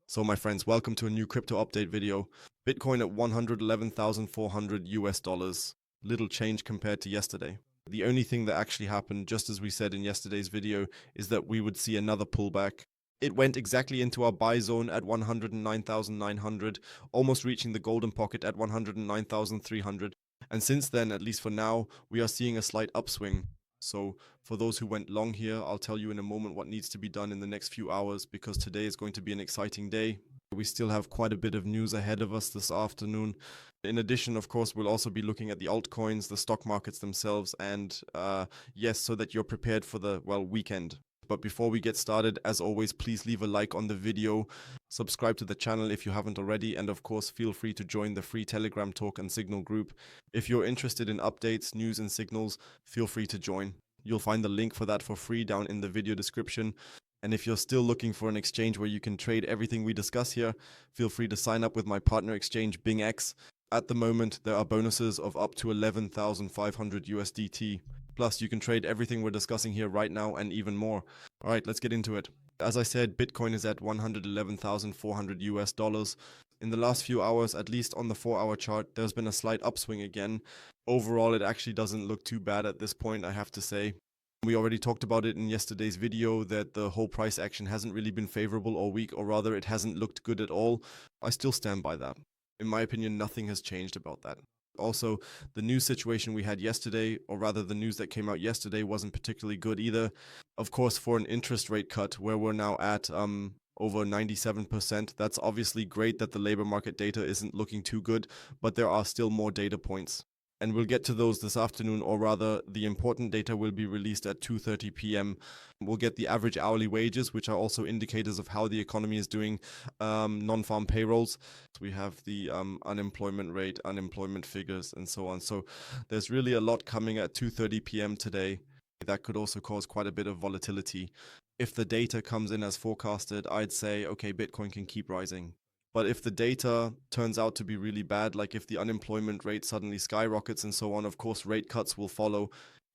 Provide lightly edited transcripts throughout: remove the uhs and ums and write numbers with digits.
So my friends, welcome to a new crypto update video. Bitcoin at 111,400 US dollars. Little change compared to yesterday. The only thing that actually happened, just as we said in yesterday's video, is that we would see another pullback. It went exactly into our buy zone at 109,900, almost reaching the golden pocket at 109,300. And since then, at least for now, we are seeing a slight upswing. So for those who went long here, I'll tell you in a moment what needs to be done in the next few hours, because today is going to be an exciting day. We still have quite a bit of news ahead of us this afternoon. In addition, of course, we'll also be looking at the altcoins, the stock markets themselves, and yes, so that you're prepared for the, weekend. But before we get started, as always, please leave a like on the video, subscribe to the channel if you haven't already, and of course, feel free to join the free Telegram talk and signal group. If you're interested in updates, news, and signals, feel free to join. You'll find the link for that for free down in the video description. And if you're still looking for an exchange where you can trade everything we discuss here, feel free to sign up with my partner exchange BingX. At the moment, there are bonuses of up to 11,500 USDT. Plus, you can trade everything we're discussing here right now and even more. All right, let's get into it. As I said, Bitcoin is at 111,400 US dollars. In the last few hours, at least on the 4-hour chart, there's been a slight upswing again. Overall, it actually doesn't look too bad at this point, I have to say. We already talked about it in yesterday's video that the whole price action hasn't really been favorable all week, or rather, it hasn't looked good at all. I still stand by that. In my opinion, nothing has changed about that. Also, the news situation we had yesterday, or rather the news that came out yesterday, wasn't particularly good either. Of course, for an interest rate cut, where we're now at over 97%, that's obviously great that the labor market data isn't looking too good, but there are still more data points. And we'll get to those this afternoon, or rather, the important data will be released at 2:30 p.m. We'll get the average hourly wages, which are also indicators of how the economy is doing, non-farm payrolls. We have the unemployment rate, unemployment figures, and so on. So there's really a lot coming at 2:30 p.m. today. That could also cause quite a bit of volatility. If the data comes in as forecasted, I'd say, okay, Bitcoin can keep rising. But if the data turns out to be really bad, like if the unemployment rate suddenly skyrockets and so on, of course, rate cuts will follow,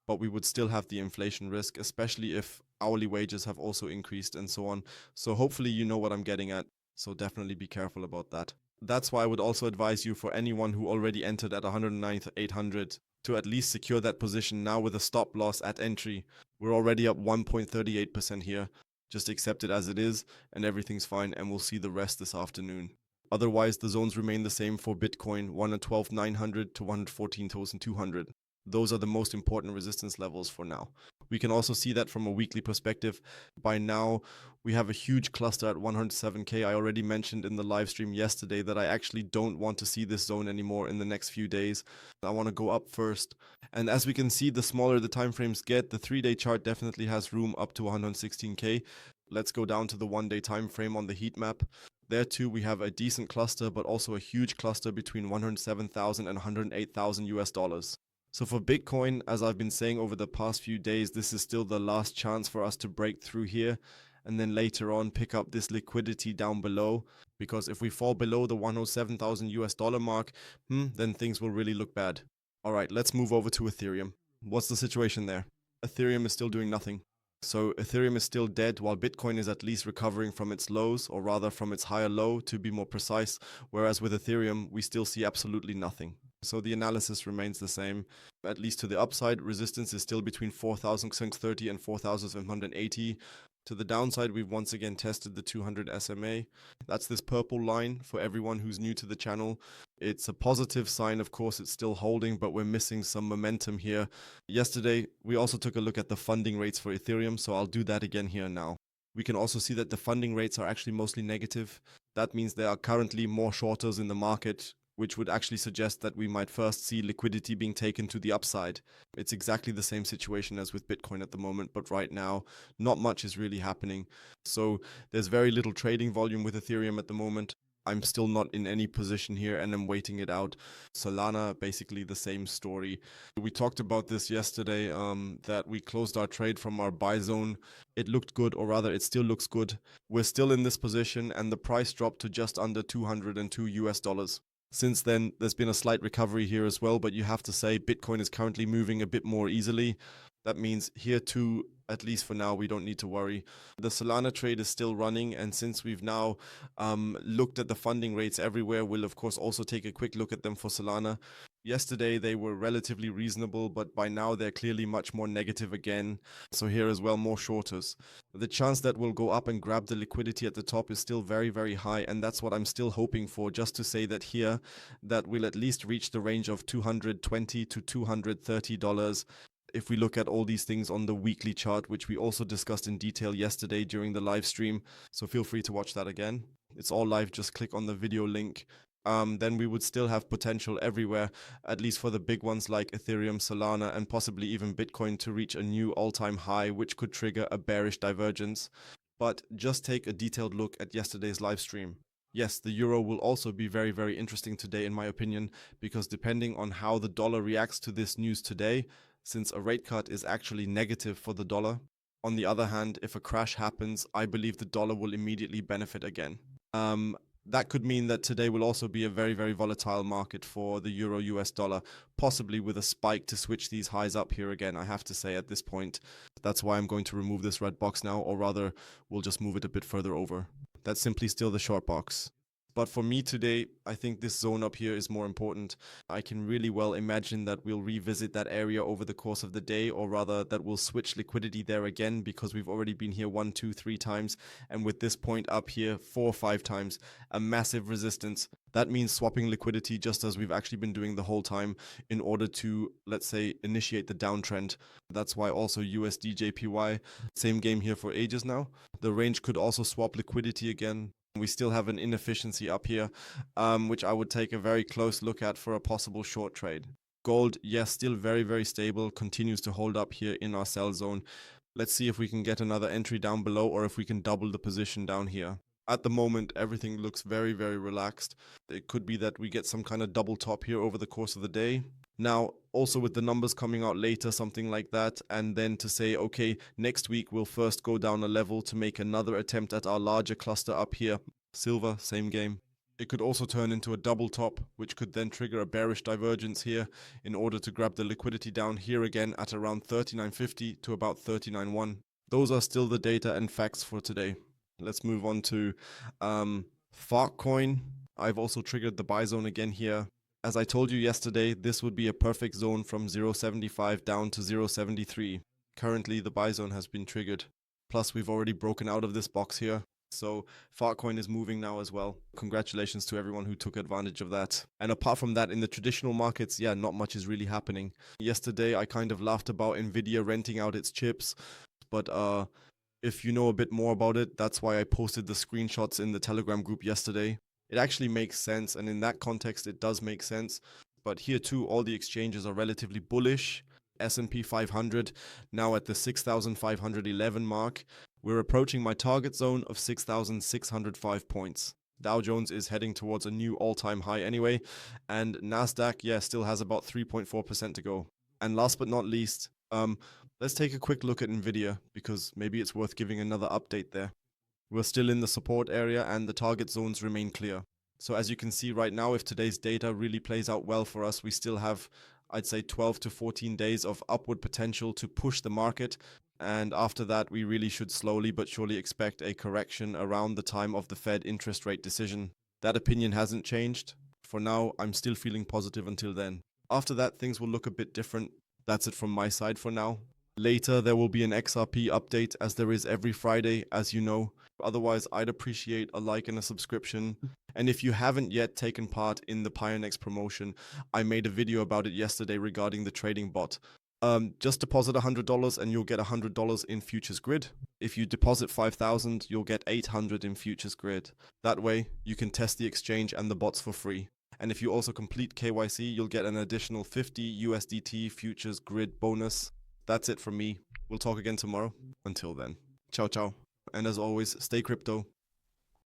but we would still have the inflation risk, especially if hourly wages have also increased and so on. So hopefully you know what I'm getting at. So definitely be careful about that. That's why I would also advise you, for anyone who already entered at 109,800, to at least secure that position now with a stop loss at entry. We're already up 1.38% here. Just accept it as it is, and everything's fine, and we'll see the rest this afternoon. Otherwise, the zones remain the same for Bitcoin, 112,900 to 114,200. Those are the most important resistance levels for now. We can also see that from a weekly perspective. By now, we have a huge cluster at 107K. I already mentioned in the live stream yesterday that I actually don't want to see this zone anymore in the next few days. I want to go up first. And as we can see, the smaller the time frames get, the 3-day chart definitely has room up to 116K. Let's go down to the 1-day time frame on the heat map. There too, we have a decent cluster, but also a huge cluster between 107,000 and 108,000 US dollars. So for Bitcoin, as I've been saying over the past few days, this is still the last chance for us to break through here, and then later on pick up this liquidity down below, because if we fall below the 107,000 US dollar mark, then things will really look bad. All right, let's move over to Ethereum. What's the situation there? Ethereum is still doing nothing. So Ethereum is still dead, while Bitcoin is at least recovering from its lows, or rather from its higher low, to be more precise, whereas with Ethereum, we still see absolutely nothing. So the analysis remains the same. At least to the upside, resistance is still between 4,630 and 4,780. To the downside, we've once again tested the 200 SMA. That's this purple line for everyone who's new to the channel. It's a positive sign, of course, it's still holding, but we're missing some momentum here. Yesterday, we also took a look at the funding rates for Ethereum, so I'll do that again here now. We can also see that the funding rates are actually mostly negative. That means there are currently more shorters in the market, which would actually suggest that we might first see liquidity being taken to the upside. It's exactly the same situation as with Bitcoin at the moment, but right now, not much is really happening. So there's very little trading volume with Ethereum at the moment. I'm still not in any position here and I'm waiting it out. Solana, basically the same story. We talked about this yesterday, that we closed our trade from our buy zone. It looked good, or rather it still looks good. We're still in this position and the price dropped to just under 202 US dollars. Since then, there's been a slight recovery here as well, but you have to say Bitcoin is currently moving a bit more easily. That means here too, at least for now, we don't need to worry. The Solana trade is still running, and since we've now looked at the funding rates everywhere, we'll of course also take a quick look at them for Solana. Yesterday they were relatively reasonable, but by now they're clearly much more negative again. So here as well, more shorters. The chance that we'll go up and grab the liquidity at the top is still very, very high, and that's what I'm still hoping for, just to say that here, that we'll at least reach the range of $220 to $230. If we look at all these things on the weekly chart, which we also discussed in detail yesterday during the live stream, so feel free to watch that again. It's all live, just click on the video link. Then we would still have potential everywhere, at least for the big ones like Ethereum, Solana, and possibly even Bitcoin to reach a new all-time high, which could trigger a bearish divergence. But just take a detailed look at yesterday's live stream. Yes, the euro will also be very, very interesting today, in my opinion, because depending on how the dollar reacts to this news today, since a rate cut is actually negative for the dollar. On the other hand, if a crash happens, I believe the dollar will immediately benefit again. That could mean that today will also be a very, very volatile market for the euro US dollar, possibly with a spike to switch these highs up here again, I have to say at this point. That's why I'm going to remove this red box now, or rather, we'll just move it a bit further over. That's simply still the short box. But for me today, I think this zone up here is more important. I can really well imagine that we'll revisit that area over the course of the day, or rather that we'll switch liquidity there again, because we've already been here 1, 2, 3 times. And with this point up here 4 or 5 times, a massive resistance. That means swapping liquidity just as we've actually been doing the whole time in order to, let's say, initiate the downtrend. That's why also USD JPY, same game here for ages now. The range could also swap liquidity again. We still have an inefficiency up here, which I would take a very close look at for a possible short trade. Gold, yes, still very, very stable, continues to hold up here in our sell zone. Let's see if we can get another entry down below, or if we can double the position down here. At the moment, everything looks very, very relaxed. It could be that we get some kind of double top here over the course of the day. Now, also with the numbers coming out later, something like that, and then to say, okay, next week we'll first go down a level to make another attempt at our larger cluster up here. Silver, same game. It could also turn into a double top, which could then trigger a bearish divergence here in order to grab the liquidity down here again at around 39.50 to about 39.1. Those are still the data and facts for today. Let's move on to Altcoin. I've also triggered the buy zone again here. As I told you yesterday, this would be a perfect zone from 0.75 down to 0.73. Currently, the buy zone has been triggered. Plus, we've already broken out of this box here. So, Altcoin is moving now as well. Congratulations to everyone who took advantage of that. And apart from that, in the traditional markets, yeah, not much is really happening. Yesterday, I kind of laughed about Nvidia renting out its chips. But if you know a bit more about it, that's why I posted the screenshots in the Telegram group yesterday. It actually makes sense, and in that context, it does make sense. But here too, all the exchanges are relatively bullish. S&P 500 now at the 6,511 mark. We're approaching my target zone of 6,605 points. Dow Jones is heading towards a new all-time high anyway, and Nasdaq, yeah, still has about 3.4% to go. And last but not least, let's take a quick look at Nvidia, because maybe it's worth giving another update there. We're still in the support area and the target zones remain clear. So as you can see right now, if today's data really plays out well for us, we still have, I'd say, 12 to 14 days of upward potential to push the market. And after that, we really should slowly but surely expect a correction around the time of the Fed interest rate decision. That opinion hasn't changed. For now, I'm still feeling positive until then. After that, things will look a bit different. That's it from my side for now. Later, there will be an XRP update, as there is every Friday, as you know. Otherwise, I'd appreciate a like and a subscription. And if you haven't yet taken part in the Pionex promotion, I made a video about it yesterday regarding the trading bot. Just deposit $100 and you'll get $100 in Futures Grid. If you deposit $5,000, you'll get $800 in Futures Grid. That way, you can test the exchange and the bots for free. And if you also complete KYC, you'll get an additional 50 USDT Futures Grid bonus. That's it from me. We'll talk again tomorrow. Until then, ciao ciao. And as always, stay crypto.